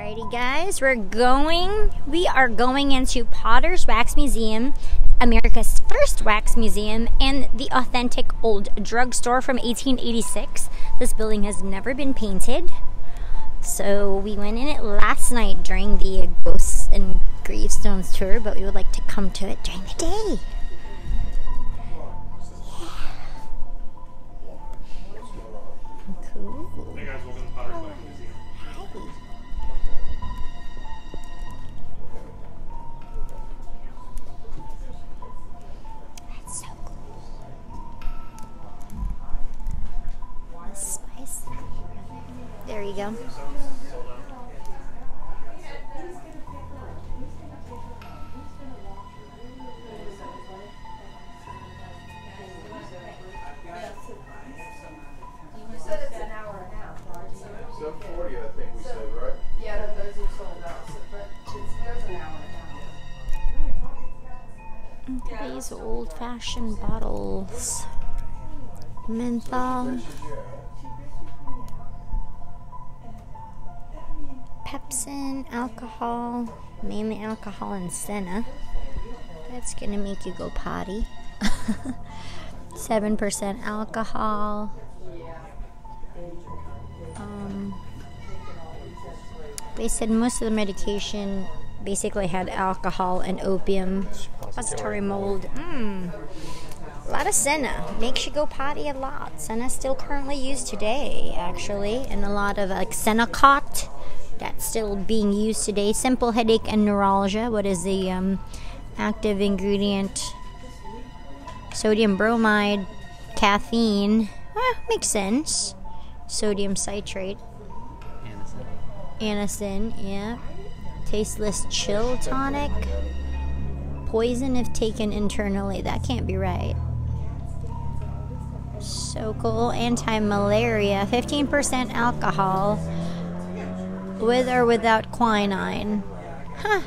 Alrighty guys, we are going into Potter's Wax Museum, America's first wax museum, and the authentic old drugstore from 1886. This building has never been painted. So we went in it last night during the Ghosts and Gravestones tour, but we would like to come to it during the day. Cool. Hey guys, welcome to Potter's Wax Museum. Hi. That's so cool. That's spice. There you go. I think we said, right? Yeah, those are sold out, but there's an hour and a half. These old-fashioned bottles. Menthol. Pepsin, alcohol. Mainly alcohol and senna. That's gonna make you go potty. 7% alcohol. They said most of the medication basically had alcohol and opium, suppository mold. A lot of senna. Makes you go potty a lot. Senna's still currently used today, actually, and a lot of like Senacot that's still being used today. Simple headache and neuralgia. What is the active ingredient? Sodium bromide, caffeine. Makes sense. Sodium citrate. Anacin, yeah. Tasteless chill tonic. Poison if taken internally. That can't be right. So cool. Anti-malaria. 15% alcohol. With or without quinine. Huh.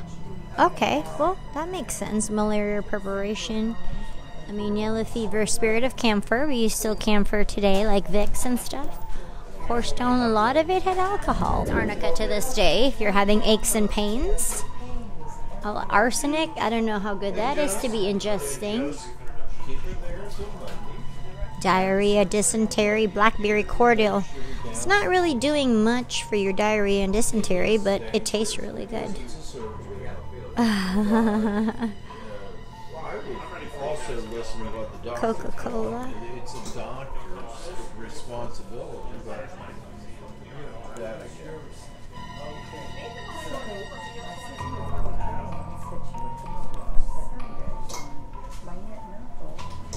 Okay. Well, that makes sense. Malaria preparation. I mean, yellow fever. Spirit of camphor. We use still camphor today, like Vicks and stuff. Horstone, a lot of it had alcohol. Arnica to this day, if you're having aches and pains. Arsenic, I don't know how good that is to be ingesting. Diarrhea, dysentery, blackberry cordial. It's not really doing much for your diarrhea and dysentery, but it tastes really good. Coca-Cola. It's a doctor's responsibility, but that I guess.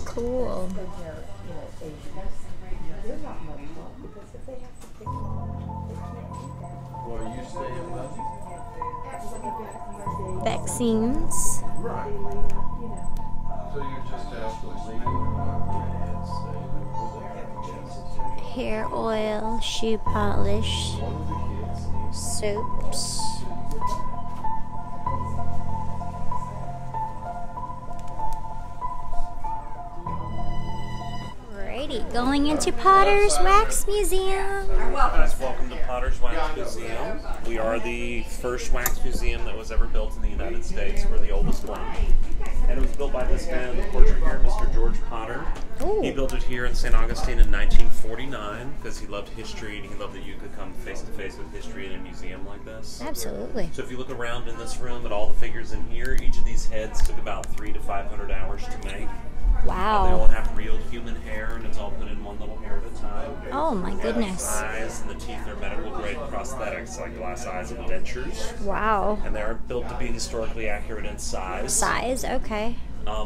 Cool. Well, you stay in London? Vaccines. Right. So you just have to leave Hair oil, shoe polish, soaps. Alrighty, going into Potter's Wax Museum. Guys, welcome to Potter's Wax Museum. We are the first wax museum that was ever built in the United States. We're the oldest one. And it was built by this man in the portrait here, Mr. George Potter. Ooh. He built it here in St. Augustine in 1949 because he loved history and he loved that you could come face to face with history in a museum like this. Absolutely. So if you look around in this room at all the figures in here, each of these heads took about 300 to 500 hours to make. They all Wow. have real human hair, and it's all put in one little hair at a time. Oh my goodness. The eyes and the teeth are medical grade prosthetics like glass eyes and dentures. Wow. And they are built to be historically accurate in size. Size, okay.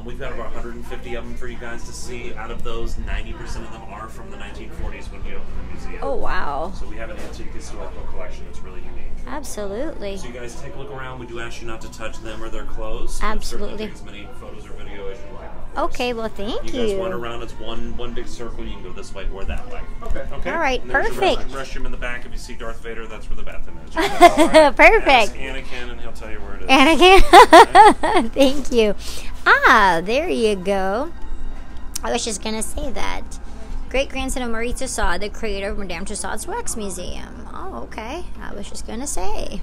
We've got about 150 of them for you guys to see. Out of those, 90% of them are from the 1940s when we opened the museum. Oh wow. So we have an antique historical collection that's really unique. Absolutely. So you guys take a look around. We do ask you not to touch them or their clothes. Absolutely. Take as many photos or video as you like. Okay, well thank you. You guys wander around. It's one big circle. You can go this way or that way. Okay. Okay. All right, And there's your perfect. restroom in the back. If you see Darth Vader, that's where the bathroom is. Perfect. Ask Anakin, and he'll tell you where it is. Anakin. Thank you. Ah, there you go. I was just gonna say that. Great grandson of Marie Tussaud, the creator of Madame Tussauds Wax Museum. Oh, okay. I was just going to say.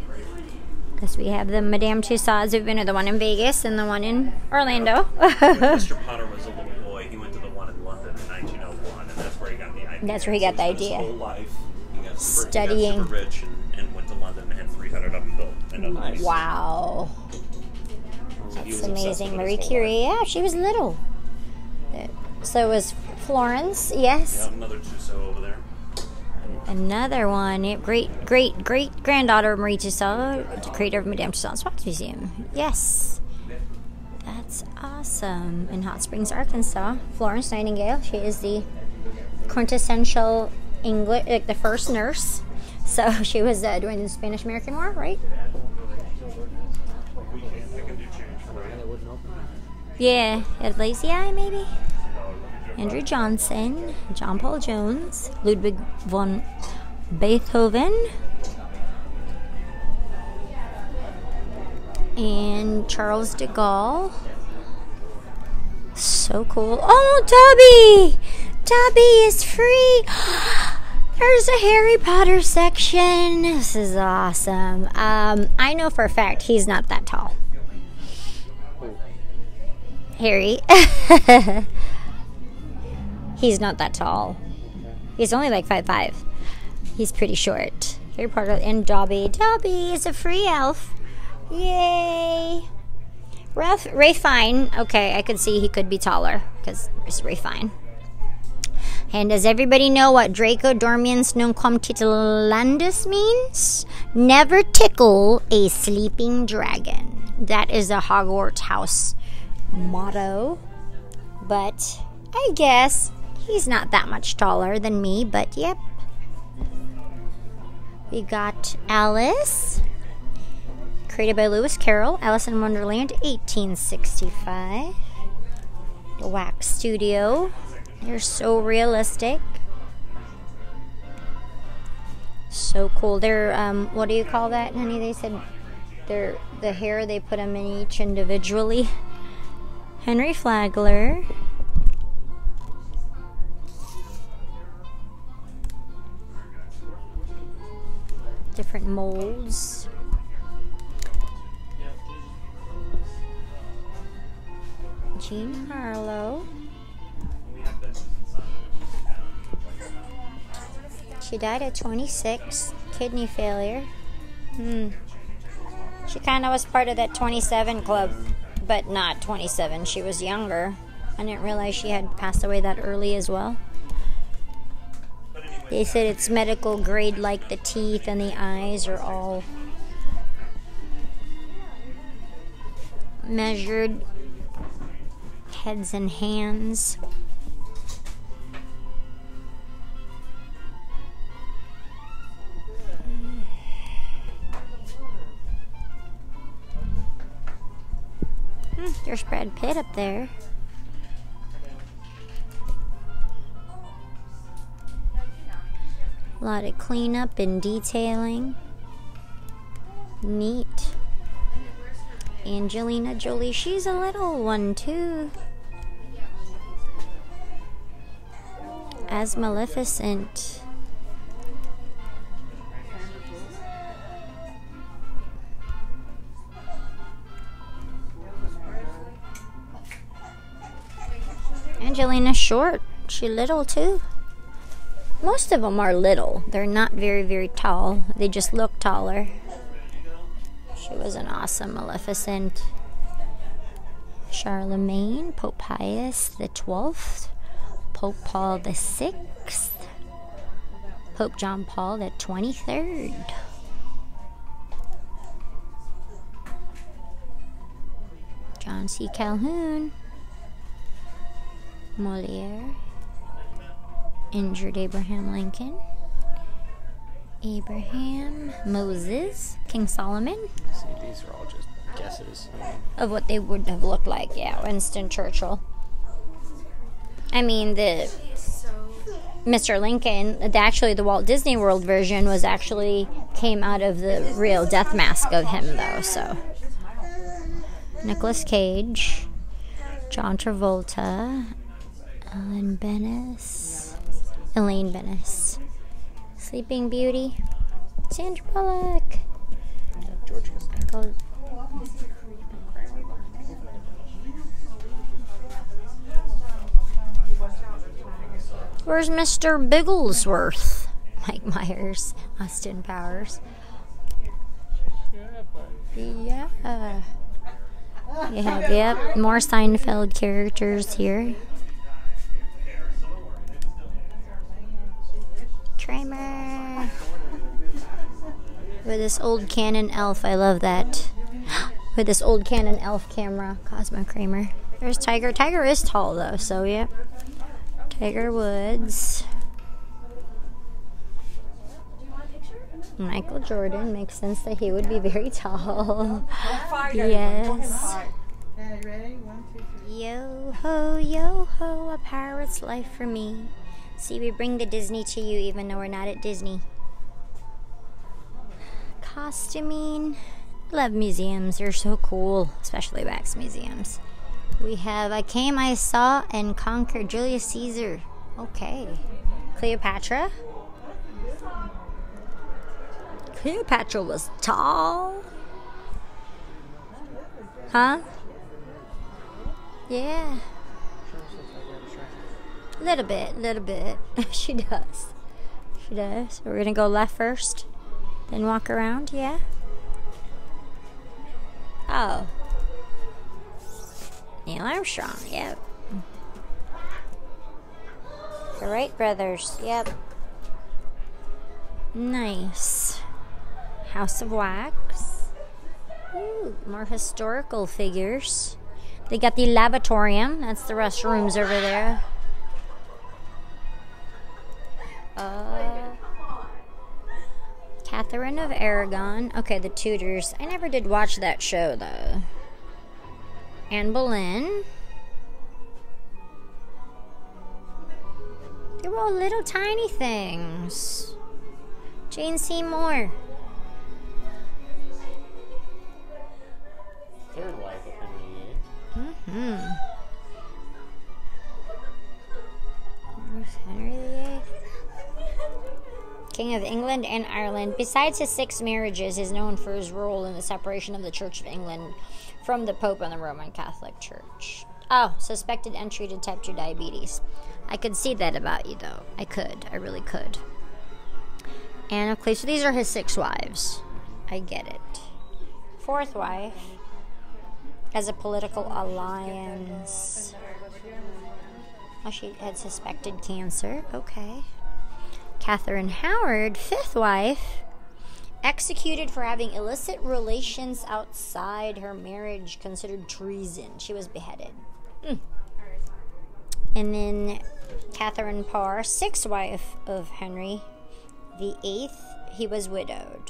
Because we have the Madame Tussauds. We've been to the one in Vegas and the one in Orlando. When Mr. Potter was a little boy, he went to the one in London in 1901, and that's where he got the idea. That's where he got the So idea. his whole life, he got Studying. super rich and went to London and had 300 of them built. And Wow. That's amazing. Marie Curie, yeah, she was little. So was Florence, yes. Yeah, another Tussaud over there. Another one, great-great-great-granddaughter of Marie Tussaud, the creator of Madame Tussauds Wax Museum. Yes. That's awesome. In Hot Springs, Arkansas, Florence Nightingale, she is the quintessential English, like the first nurse. So she was during the Spanish-American War, right? Yeah, at Lazy Eye, maybe? Andrew Johnson, John Paul Jones, Ludwig von Beethoven, and Charles de Gaulle. So cool. Oh, Dobby! Dobby is free! There's a Harry Potter section. This is awesome. I know for a fact he's not that tall. Harry. He's not that tall. He's only like 5'5". He's pretty short. Harry Potter and Dobby. Dobby is a free elf. Yay. Ralph Fiennes. Okay, I could see he could be taller because it's Ralph Fiennes. And does everybody know what Draco Dormiens non cum titulandus means? Never tickle a sleeping dragon. That is a Hogwarts house motto. But I guess he's not that much taller than me, but yep. We got Alice, created by Lewis Carroll, Alice in Wonderland, 1865. The Wax Studio. They're so realistic. So cool. They're, what do you call that, honey? They said they're, the hair, they put them in each individually. Henry Flagler. Different molds. Jean Harlow. She died at 26, kidney failure. She kind of was part of that 27 club, but not 27. She was younger. I didn't realize she had passed away that early as well. They said it's medical grade, like the teeth and the eyes are all measured. Heads and hands. There's Brad Pitt up there. A lot of cleanup and detailing. Neat. Angelina Jolie, she's a little one too. As Maleficent. Angelina's short. She little too. Most of them are little. They're not very, very tall. They just look taller. She was an awesome Maleficent. Charlemagne, Pope Pius the 12th, Pope Paul the 6th, Pope John Paul the 23rd. John C. Calhoun, Moliere, injured Abraham Lincoln, Abraham, Moses, King Solomon. See, these are all just guesses of what they would have looked like. Yeah, Winston Churchill. I mean, the Mr. Lincoln, the Walt Disney World version was actually came out of the real death mask of him, though. So, Nicolas Cage, John Travolta, Elaine Benes, Sleeping Beauty. Sandra Bullock. George Costanza. Oh, where's Mr. Bigglesworth? Mike Myers, Austin Powers. Yeah. Yep. More Seinfeld characters here. Kramer. With this old Canon Elf. I love that. With this old Canon Elf camera. Cosmo Kramer. There's Tiger. Tiger is tall though, so yeah. Tiger Woods. Michael Jordan. Makes sense that he would be very tall. Yes. Okay, ready? 1, 2, 3. Yo ho, a pirate's life for me. See, we bring the Disney to you even though we're not at Disney. Costuming. Love museums. They're so cool, especially wax museums. We have I Came, I Saw, and Conquered Julius Caesar. Okay. Cleopatra. Cleopatra was tall. Huh? Yeah. Little bit. She does. So we're gonna go left first, then walk around, yeah? Oh. Neil Armstrong, yep. The Wright brothers, yep. Nice. House of Wax. Ooh, more historical figures. They got the lavatorium. That's the restrooms over there. Catherine of Aragon. Okay, the Tudors. I never did watch that show, though. Anne Boleyn. They were all little tiny things. Jane Seymour. Third wife of Henry VIII. Where's Henry VIII? King of England and Ireland. Besides his 6 marriages, is known for his role in the separation of the Church of England from the Pope and the Roman Catholic Church. Oh, suspected entry to type 2 diabetes. I could see that about you, though. I really could. And okay, so these are his 6 wives. I get it. 4th wife as a political alliance. Oh, she had suspected cancer. Okay. Catherine Howard, 5th wife, executed for having illicit relations outside her marriage, considered treason. She was beheaded. And then Catherine Parr, 6th wife of Henry VIII, he was widowed.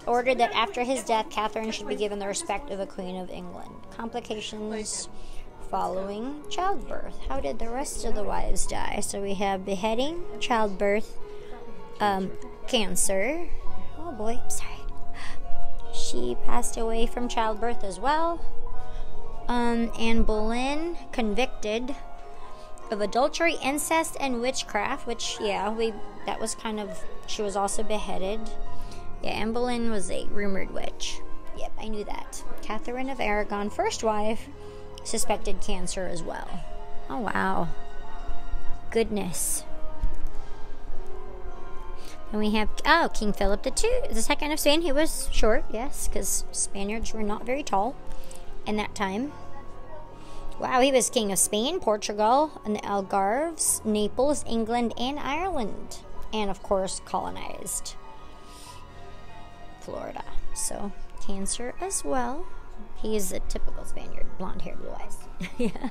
Ordered that after his death, Catherine should be given the respect of a Queen of England. Complications following childbirth. How did the rest of the wives die? So we have beheading, childbirth, cancer. Oh boy, sorry. She passed away from childbirth as well. Anne Boleyn, convicted of adultery, incest, and witchcraft, which, yeah, that was kind of, she was also beheaded. Yeah, Anne Boleyn was a rumored witch. Yep, I knew that. Catherine of Aragon, 1st wife, suspected cancer as well. Oh, wow. Goodness. And we have, King Philip II of Spain. He was short, yes, because Spaniards were not very tall in that time. Wow, he was King of Spain, Portugal, and the Algarves, Naples, England, and Ireland. And, of course, colonized Florida. So, cancer as well. He is a typical Spaniard. Blonde hair, blue eyes. Yeah.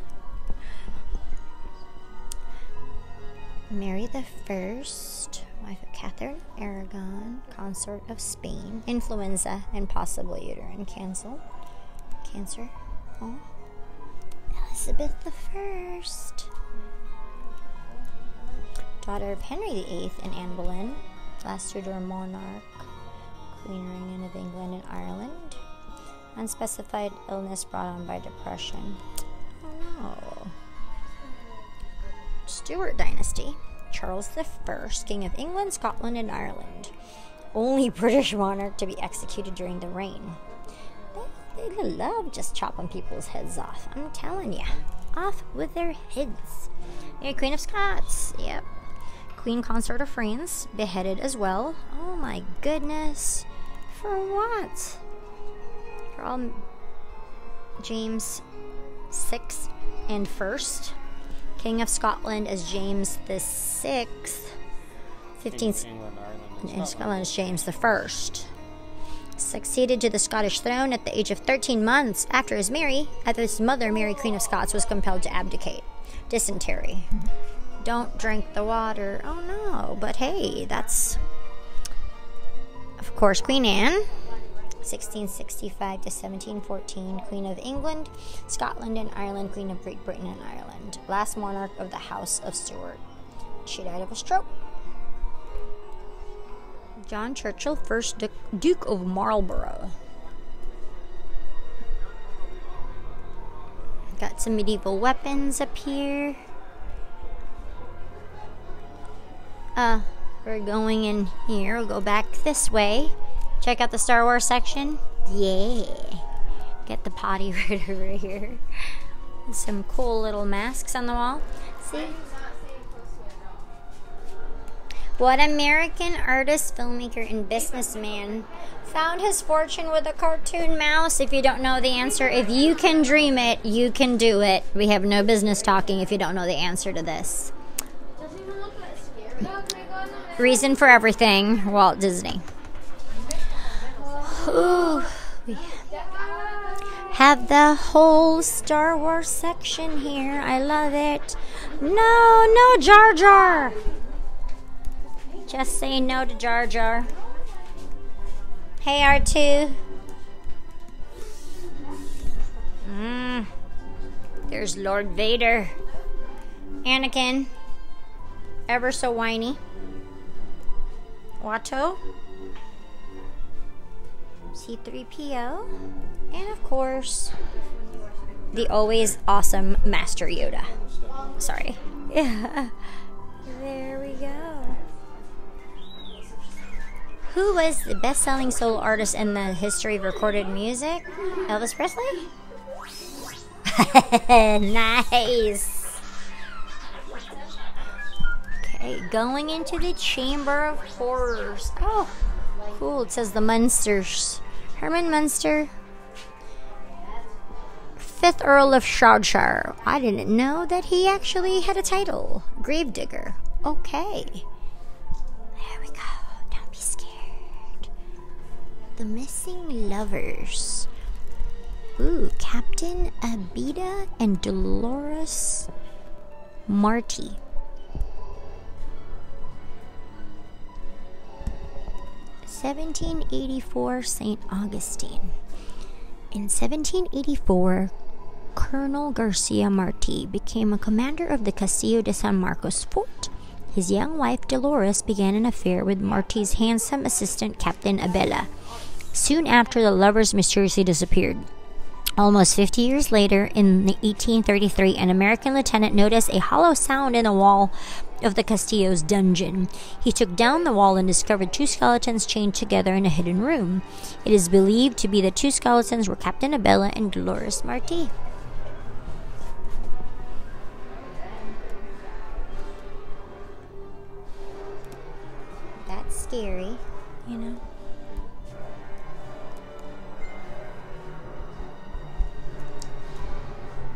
Mary the First, wife of Catherine of Aragon, consort of Spain. Influenza and possible uterine cancer. Oh. Elizabeth the First, daughter of Henry VIII and Anne Boleyn, last Tudor monarch, Queen Regnant of England and Ireland. Unspecified illness brought on by depression. Oh no. Stuart dynasty. Charles I, King of England, Scotland, and Ireland. only British monarch to be executed during the reign. They love just chopping people's heads off. I'm telling you. Off with their heads. Yeah, Queen of Scots. Yep. Queen Consort of France. Beheaded as well. Oh my goodness. For what? For all James VI and First. King of Scotland as James the Sixth. 15th. In Scotland is James the First. Succeeded to the Scottish throne at the age of 13 months after his mother, Mary, Queen of Scots, was compelled to abdicate. Dysentery. Don't drink the water. Oh no, but hey, that's... Of course, Queen Anne, 1665 to 1714, Queen of England, Scotland, and Ireland, Queen of Great Britain and Ireland. Last monarch of the House of Stuart. She died of a stroke. John Churchill, 1st Duke of Marlborough. Got some medieval weapons up here. We're going in here. We'll go back this way. Check out the Star Wars section. Yeah. Get the potty right over here. Some cool little masks on the wall. See? What American artist, filmmaker, and businessman found his fortune with a cartoon mouse? If you don't know the answer, if you can dream it, you can do it. We have no business talking if you don't know the answer to this. Reason for everything, Walt Disney. Ooh, we have the whole Star Wars section here. I love it. No Jar Jar. Just say no to Jar Jar. Hey, R2. There's Lord Vader. Anakin. Ever so whiny. Watto. C-3PO. And of course, the always awesome Master Yoda. Sorry. Yeah. There we go. Who was the best-selling solo artist in the history of recorded music? Elvis Presley? Nice. Okay, going into the Chamber of Horrors. Oh, cool. It says the Munsters. Herman Munster, 5th Earl of Shropshire. I didn't know that he actually had a title. Gravedigger. Okay. There we go. Don't be scared. The Missing Lovers. Ooh, Captain Abida and Dolores Marty. (1784) St. Augustine. In 1784, Colonel Garcia Marti became a commander of the Castillo de San Marcos fort. His young wife Dolores began an affair with Marti's handsome assistant Captain Abela. Soon after, the lovers mysteriously disappeared. Almost 50 years later, in 1833, an American lieutenant noticed a hollow sound in the wall of the Castillo's dungeon. He took down the wall and discovered 2 skeletons chained together in a hidden room. It is believed to be the 2 skeletons were Captain Abela and Dolores Marti. That's scary, you know.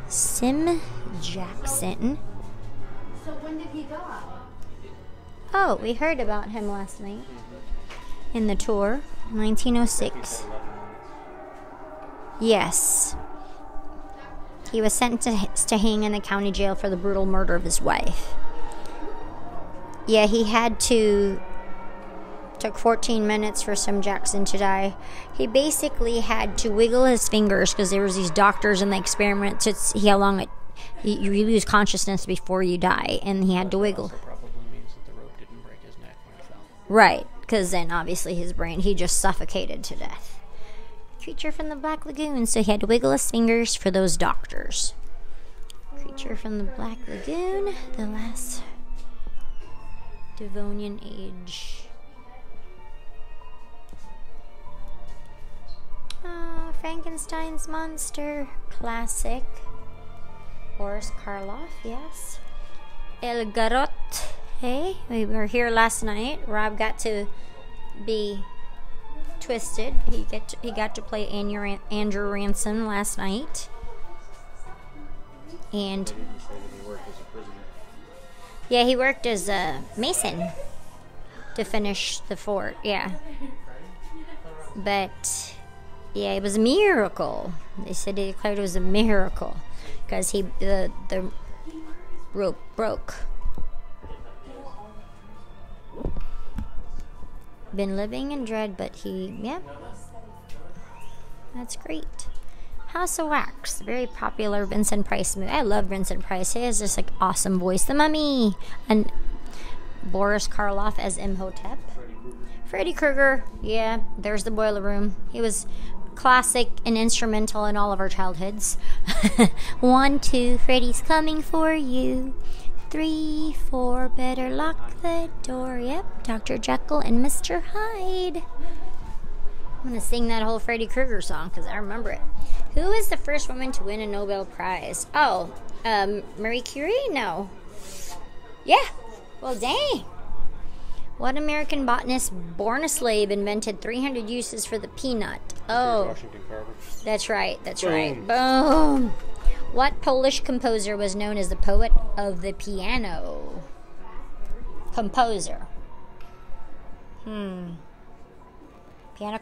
Sim Jackson. So when did he die? Oh, we heard about him last night in the tour, 1906. Yes. He was sentenced to hang in the county jail for the brutal murder of his wife. Yeah, he had to... Took 14 minutes for Sim Jackson to die. He basically had to wiggle his fingers because there was these doctors in the experiment to see how long you lose consciousness before you die, and he had to wiggle. Also probably means that the rope didn't break his neck when he fell. Right, because then obviously his brain, he just suffocated to death. Creature from the Black Lagoon, so he had to wiggle his fingers for those doctors. Creature from the Black Lagoon, the last Devonian age. Frankenstein's monster. Classic. Boris Karloff, yes. El Garot. Hey, we were here last night. Rob got to be twisted. He got to play Andrew Ransom last night. And yeah, he worked as a mason to finish the fort. Yeah, but yeah, it was a miracle. They said he declared it was a miracle because the rope broke. Been living in dread, but that's great. House of Wax, very popular Vincent Price movie. I love Vincent Price. He has this like awesome voice. The Mummy, and Boris Karloff as Imhotep. Freddy Krueger, yeah, there's the Boiler Room. He was classic and instrumental in all of our childhoods. 1, 2, Freddy's coming for you. 3, 4, better lock the door. Yep, Dr. Jekyll and Mr. Hyde. I'm going to sing that whole Freddy Krueger song because I remember it. Who is the first woman to win a Nobel Prize? Oh, Marie Curie? No. Yeah. Well, dang. What American botanist, born a slave, invented 300 uses for the peanut? Oh. Washington Carver. That's right. Boom. Boom. What Polish composer was known as the poet of the piano? Composer. Piano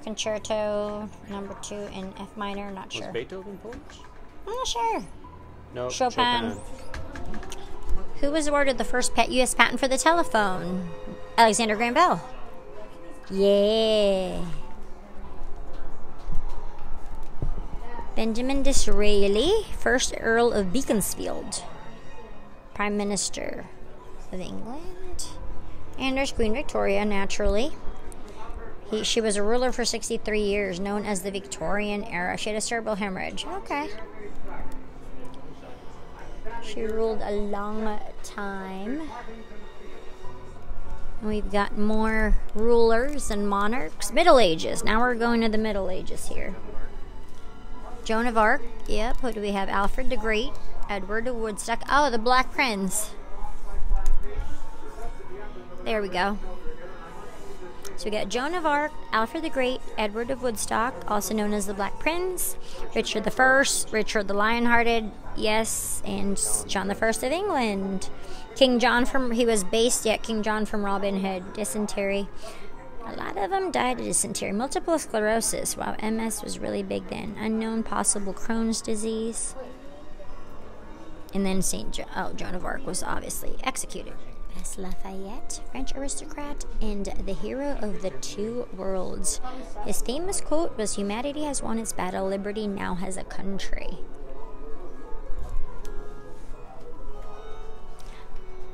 Concerto, number 2 in F minor, not sure. Was Beethoven Polish? I'm not sure. No. Chopin. Who was awarded the first U.S. patent for the telephone? Alexander Graham Bell. Yeah. Benjamin Disraeli, first Earl of Beaconsfield. Prime Minister of England. And there's Queen Victoria, naturally. She was a ruler for 63 years, known as the Victorian era. She had a cerebral hemorrhage. Okay. She ruled a long time. And we've got more rulers and monarchs. Middle Ages. Now we're going to the Middle Ages here. Joan of Arc. Yep. Who do we have? Alfred the Great. Edward of Woodstock. Oh, the Black Prince. There we go. So we got Joan of Arc, Alfred the Great, Edward of Woodstock, also known as the Black Prince, Richard I, Richard the Lionhearted, yes, and John I of England. King John King John from Robin Hood, dysentery. A lot of them died of dysentery. Multiple sclerosis. Wow, MS was really big then. Unknown possible Crohn's disease. And then Joan of Arc was obviously executed. Lafayette, French aristocrat and the hero of the two worlds. His famous quote was, "Humanity has won its battle, liberty now has a country."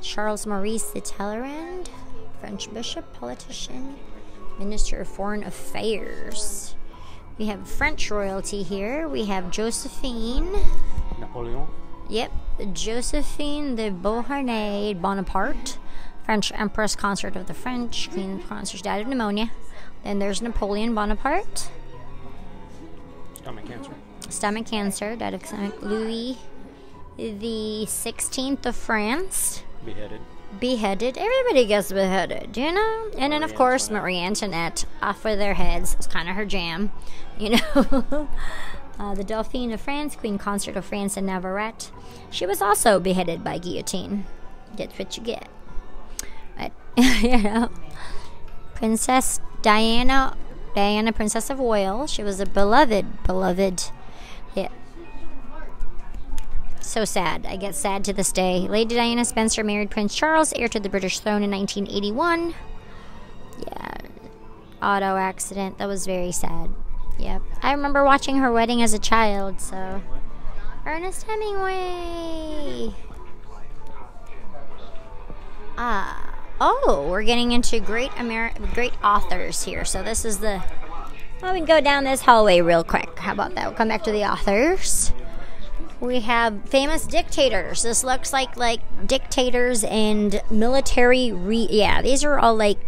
Charles Maurice de Talleyrand, French bishop, politician, Minister of Foreign Affairs. We have French royalty here. We have Josephine. Napoleon. Yep, Josephine de Beauharnais Bonaparte, French Empress Consort of the French, Queen Consort, died of pneumonia. Then there's Napoleon Bonaparte. Stomach cancer, died of stomach. Louis the 16th of France. Beheaded. Everybody gets beheaded, you know? And then, of course, Marie Antoinette, off with their heads. It's kind of her jam, you know? The Dauphine of France, Queen Consort of France and Navarrete. She was also beheaded by guillotine. Get what you get. But, you know. Princess Diana, Princess of Wales. She was a beloved. Yeah. So sad. I get sad to this day. Lady Diana Spencer married Prince Charles, heir to the British throne in 1981. Yeah. Auto accident. That was very sad. Yep. I remember watching her wedding as a child, so. Ernest Hemingway. We're getting into great authors here. So this is we can go down this hallway real quick. How about that? We'll come back to the authors. We have famous dictators. This looks like dictators and military these are all like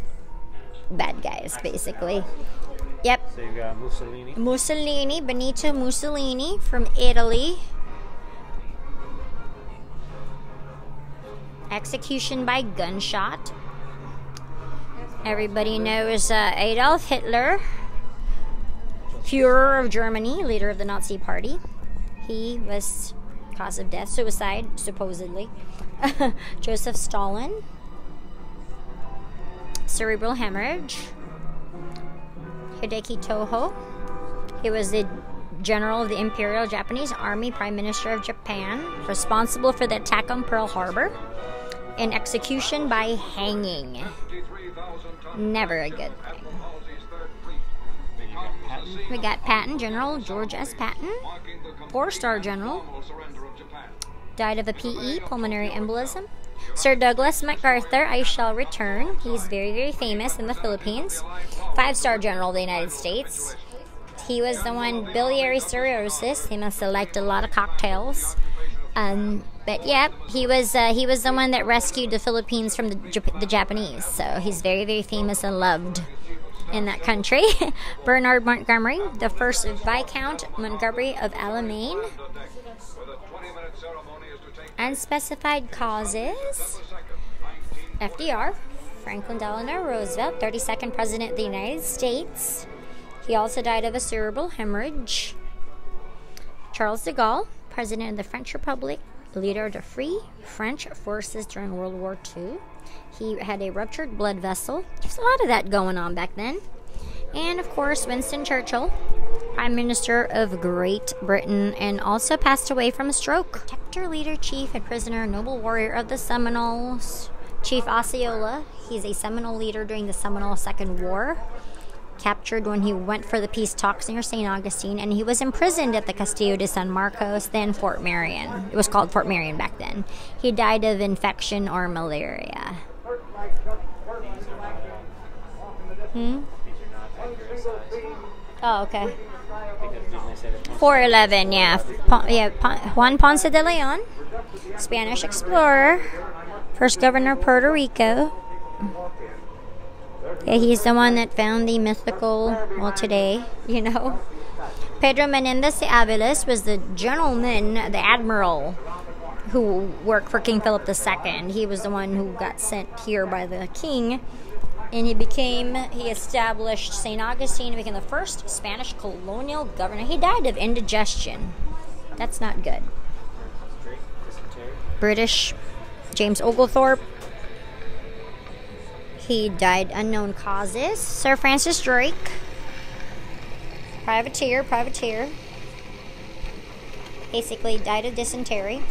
bad guys, basically. Yep. So you got Mussolini. Mussolini, Benito Mussolini from Italy. Execution by gunshot. Everybody knows Adolf Hitler, Führer of Germany, leader of the Nazi Party. He was cause of death, suicide, supposedly. Joseph Stalin, cerebral hemorrhage. Hideki Toho, he was the general of the Imperial Japanese Army, Prime Minister of Japan, responsible for the attack on Pearl Harbor, and execution by hanging. Never a good thing. We got Patton, General George S. Patton, 4-star general. Died of a PE, pulmonary embolism. Sir Douglas MacArthur, I shall return. He's very, very famous in the Philippines. 5-star general of the United States. He was the one, biliary cirrhosis. He must have liked a lot of cocktails. But yeah, he was the one that rescued the Philippines from the Japanese. So he's very, very famous and loved in that country. Bernard Montgomery, the first Viscount Montgomery of Alamein. Unspecified causes. FDR, Franklin Delano Roosevelt, 32nd President of the United States. He also died of a cerebral hemorrhage. Charles de Gaulle, President of the French Republic, leader of the Free French forces during World War II. He had a ruptured blood vessel. There's a lot of that going on back then. And, of course, Winston Churchill, Prime Minister of Great Britain, and also passed away from a stroke. Protector, leader, chief, and prisoner, noble warrior of the Seminoles. Chief Osceola, he's a Seminole leader during the Seminole Second War. Captured when he went for the peace talks near St. Augustine, and he was imprisoned at the Castillo de San Marcos, then Fort Marion. It was called Fort Marion back then. He died of infection or malaria. Oh, okay. 4'11", yeah. Juan Ponce de Leon, Spanish explorer, first governor of Puerto Rico. Yeah, he's the one that found the mythical, well, today, you know. Pedro Menendez de Aviles was the gentleman, the admiral, who worked for King Philip II. He was the one who got sent here by the king. And he established St. Augustine and became the first Spanish colonial governor. He died of indigestion. That's not good. British, James Oglethorpe. He died unknown causes. Sir Francis Drake. Privateer. Basically died of dysentery.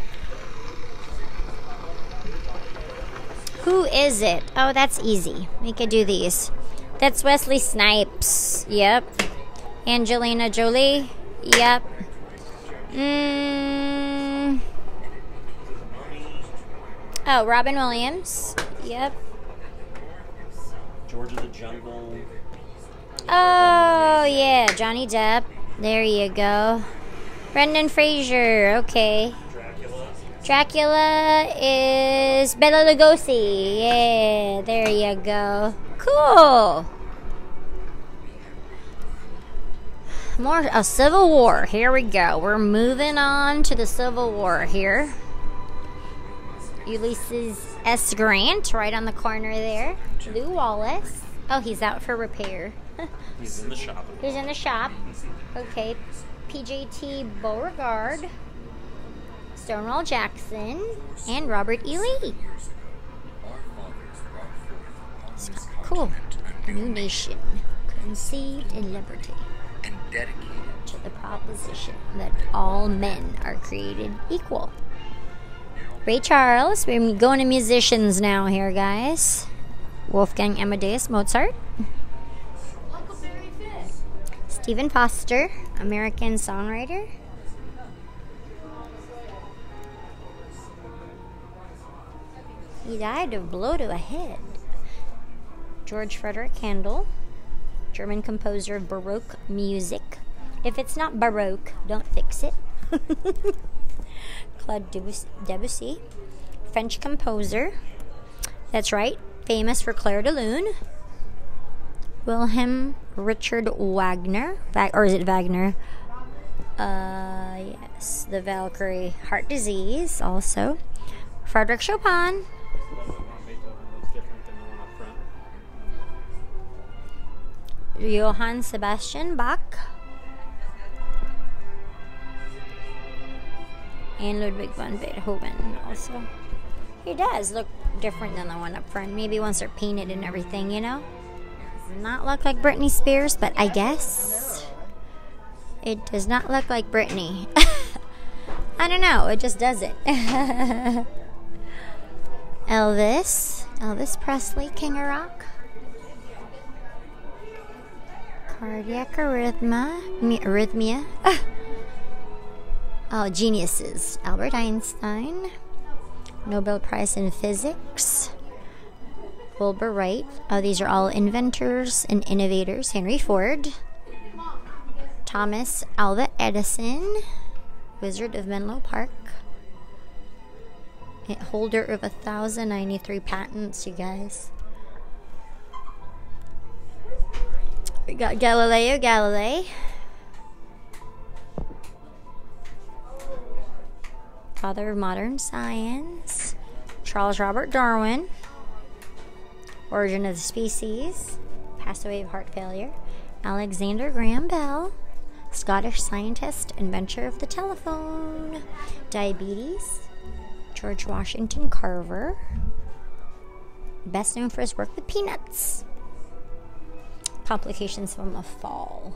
Who is it? Oh, that's easy. We could do these. That's Wesley Snipes. Yep. Angelina Jolie. Yep. Oh, Robin Williams. Yep. George of the Jungle. Oh, yeah. Johnny Depp. There you go. Brendan Fraser. Okay. Dracula is Bela Lugosi. Yeah, there you go. Cool. More a Civil War. Here we go. We're moving on to the Civil War here. Ulysses S. Grant, right on the corner there. Lew Wallace. Oh, he's out for repair. He's in the shop. He's in the shop. Okay. PJT Beauregard. Stonewall Jackson, and Robert E. Lee. Cool. New nation, conceived in liberty, and dedicated to the proposition that all men are created equal. Ray Charles. We're going to musicians now here, guys. Wolfgang Amadeus Mozart. Stephen Foster, American songwriter. He died of blow to a head. George Frederick Handel, German composer of Baroque music. If it's not Baroque, don't fix it. Claude Debussy, French composer. That's right, famous for Clair de Lune. Wilhelm Richard Wagner. Or is it Wagner? Yes. The Valkyrie. Heart disease, also. Frederick Chopin. Johann Sebastian Bach. And Ludwig van Beethoven, also. He does look different than the one up front. Maybe once they're painted and everything, you know? Does not look like Britney Spears, but I guess it does not look like Britney. I don't know. It just doesn't. Elvis Presley, King of Rock. Cardiac arrhythmia. Oh, geniuses. Albert Einstein. Nobel Prize in Physics. Wilbur Wright. Oh, these are all inventors and innovators. Henry Ford. Thomas Alva Edison. Wizard of Menlo Park. Holder of 1,093 patents, you guys. We got Galileo Galilei. Father of modern science. Charles Robert Darwin. Origin of the species. Passed away of heart failure. Alexander Graham Bell. Scottish scientist, inventor of the telephone. Diabetes. George Washington Carver. Best known for his work with peanuts. Complications from a fall.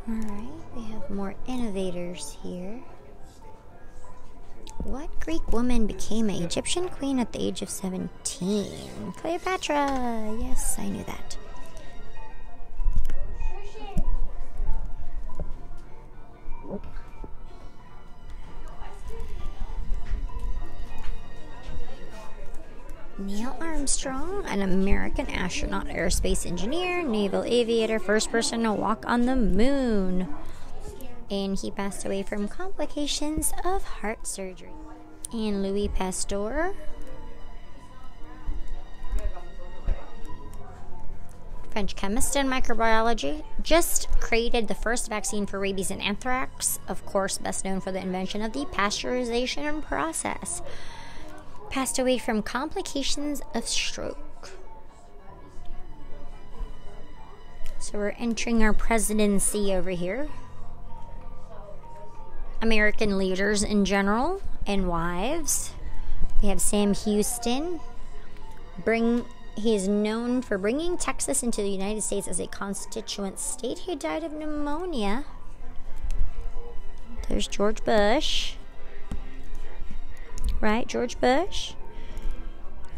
Alright, we have more innovators here. What Greek woman became an Egyptian queen at the age of 17? Cleopatra! Yes, I knew that. Neil Armstrong, an American astronaut, aerospace engineer, naval aviator, first person to walk on the moon. And he passed away from complications of heart surgery. And Louis Pasteur. French chemist and microbiology. Just created the first vaccine for rabies and anthrax. Of course, best known for the invention of the pasteurization process. Passed away from complications of stroke. So we're entering our presidency over here. American leaders in general and wives. We have Sam Houston. He is known for bringing Texas into the United States as a constituent state. He died of pneumonia. There's George Bush. Right, George Bush.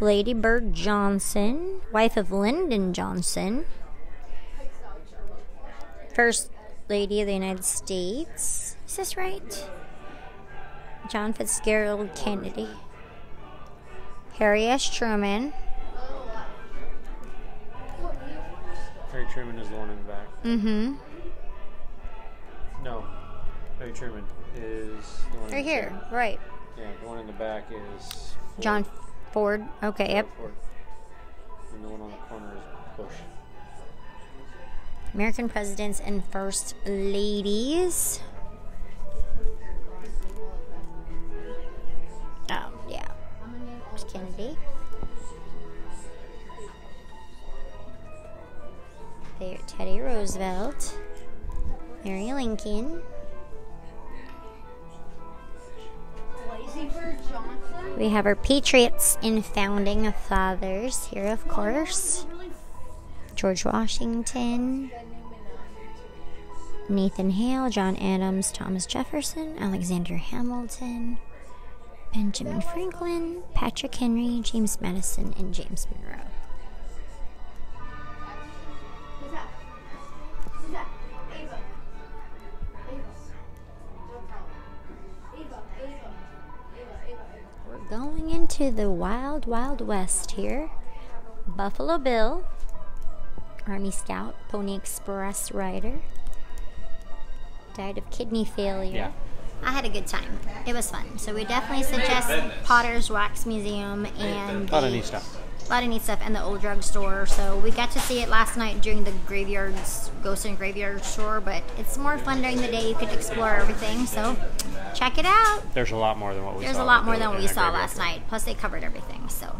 Lady Bird Johnson, wife of Lyndon Johnson. First Lady of the United States. Is this right? John Fitzgerald Kennedy. Harry S. Truman. Harry Truman is the one in the back. Mm-hmm. No. Harry Truman is the one Right here, right. Yeah, the one in the back is Ford. John Ford. Okay, yep. Ford. And the one on the corner is Bush. American presidents and first ladies. Oh, yeah. There's Kennedy. There, Teddy Roosevelt. Mary Lincoln. We have our patriots and founding fathers here, of course. George Washington, Nathan Hale, John Adams, Thomas Jefferson, Alexander Hamilton, Benjamin Franklin, Patrick Henry, James Madison, and James Monroe. Going into the wild, wild west here. Buffalo Bill, Army Scout, Pony Express rider. Died of kidney failure. Yeah. I had a good time. It was fun. So we definitely suggest Potter's Wax Museum and A lot of neat stuff. a lot of neat stuff, and the old drugstore. So we got to see it last night during the Ghost and Graveyard Tour, but it's more fun during the day. You could explore everything. So check it out. There's a lot more than what we saw. There's a lot more than what we saw last night. Plus they covered everything. So